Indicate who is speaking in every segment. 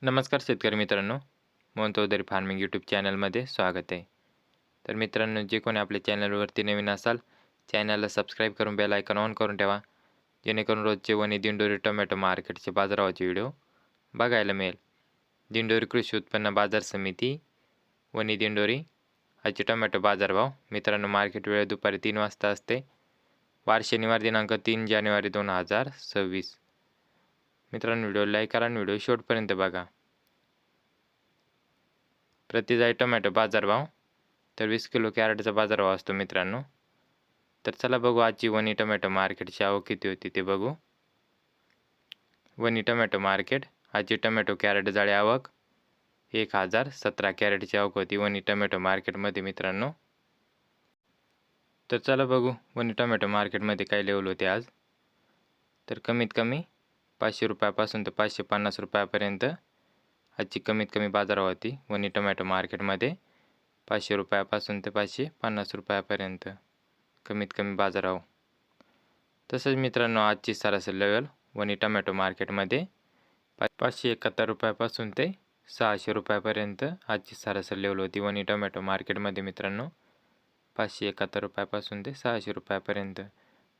Speaker 1: नमस्कार शेतकरी मित्रांनो, मोहन चौधरी फार्मिंग यूट्यूब चॅनलमध्ये स्वागत आहे. तर मित्रांनो, जे कोणी आपल्या चॅनलवरती नवीन असाल, चॅनलला सबस्क्राईब करून बेल आयकॉन ऑन करून ठेवा, जेणेकरून रोजचे वनी दिंडोरी टोमॅटो मार्केटचे बाजारभावाचे व्हिडिओ बघायला मिळेल. दिंडोरी कृषी उत्पन्न बाजार समिती, वनी दिंडोरी. आजचे टोमॅटो बाजारभाव मित्रांनो, मार्केट वेळ दुपारी 3 वाजता असते. वार शनिवार दिनांक 3 जानेवारी 2026. मित्रांनो, व्हिडिओ लाईक करा आणि व्हिडिओ शेवटपर्यंत बघा. प्रति जाई टोमॅटो बाजारभाव. तर 20 किलो कॅरेटचा बाजारभाव असतो मित्रांनो. तर चला बघू आजची वनी टोमॅटो मार्केटची आवक किती होती ते बघू. वनी टोमॅटो मार्केट. आजची टोमॅटो कॅरेट जाळी आवक 1017 कॅरेटची आवक होती वनी टोमॅटो मार्केटमध्ये मित्रांनो. तर चला बघू वनी टोमॅटो मार्केटमध्ये काय लेवल होते आज. तर कमीत कमी 500 रुपयापासून ते 550 रुपयापर्यंत आजची कमीत कमी बाजारभाव होती वनी टोमॅटो मार्केटमध्ये. 500 रुपयापासून ते 550 रुपयापर्यंत कमीत कमी बाजारभाव. तसंच मित्रांनो, आजची सरासरी लेवल वनी टोमॅटो मार्केटमध्ये 571 रुपयापासून ते 600 रुपयापर्यंत आजची सरासरी लेवल होती वनी टोमॅटो मार्केटमध्ये मित्रांनो. 571 रुपयापासून ते 600 रुपयापर्यंत.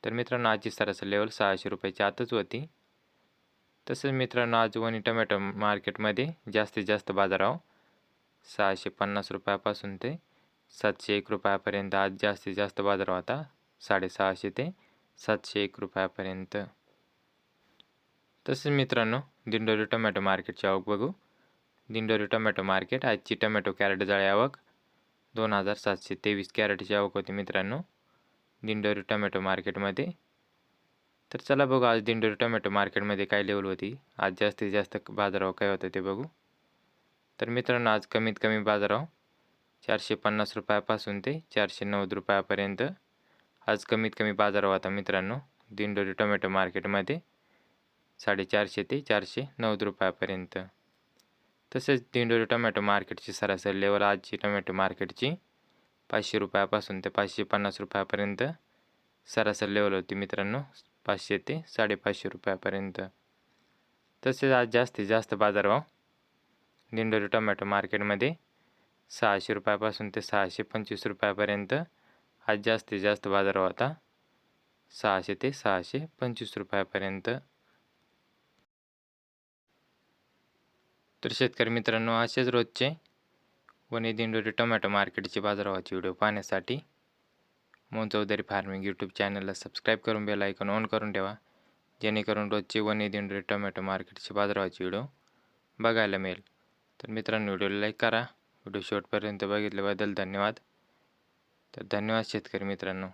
Speaker 1: तर मित्रांनो, आजची सरासरी लेवल 600 रुपयाच्या आतच होती. तसंच मित्रांनो, आज वनी टोमॅटो मार्केटमध्ये जास्तीत जास्त बाजारभाव 650 रुपयापासून ते 701 रुपयापर्यंत आज जास्तीत जास्त बाजारभाव होता. 650 ते 701 रुपयापर्यंत. तसेच मित्रांनो, दिंडोरी टोमॅटो मार्केटची आवक बघू. Dindori tomato market. आजची टोमॅटो कॅरेट जाळी आवक 2723 कॅरेटची आवक होती मित्रांनो दिंडोरी टोमॅटो मार्केटमध्ये. तर चला बघू आज दिंडोरी टोमॅटो मार्केटमध्ये काय लेवल होती. आज जास्तीत जास्त बाजारभाव काय होता ते बघू. तर मित्रांनो, आज कमीत कमी बाजारभाव 450 रुपयापासून ते 490 रुपयापर्यंत आज कमीत कमी बाजारभाव होता मित्रांनो दिंडोरी टोमॅटो मार्केटमध्ये. 450 ते 490 रुपयापर्यंत. तसेच दिंडोरी टोमॅटो मार्केटची सरासरी लेवल आजची टोमॅटो मार्केटची 500 रुपयापासून ते 550 रुपयापर्यंत सरासरी लेवल होती मित्रांनो. 500 ते 550 रुपयापर्यंत. तसेच आज जास्तीत जास्त बाजारभाव दिंडोरी टोमॅटो मार्केटमध्ये 600 रुपयापासून ते 625 रुपयापर्यंत आज जास्तीत जास्त बाजारभाव होता. 600 ते 625 रुपयापर्यंत. तर शेतकरी मित्रांनो, असेच रोजचे वनी दिंडोरी टोमॅटो मार्केटचे बाजारभावाचे व्हिडिओ पाहण्यासाठी मोहन चौधरी फार्मिंग यूट्यूब चॅनलला सबस्क्राईब करून बेल आयकॉन ऑन करून ठेवा, जेणेकरून रोजचे वनी दिंडोरी टोमॅटो मार्केटचे बाजारभावाचे व्हिडिओ बघायला मिळेल. तर मित्रांनो, व्हिडिओला लाईक करा. व्हिडिओ शेवटपर्यंत बघितल्याबद्दल धन्यवाद. तर धन्यवाद शेतकरी मित्रांनो.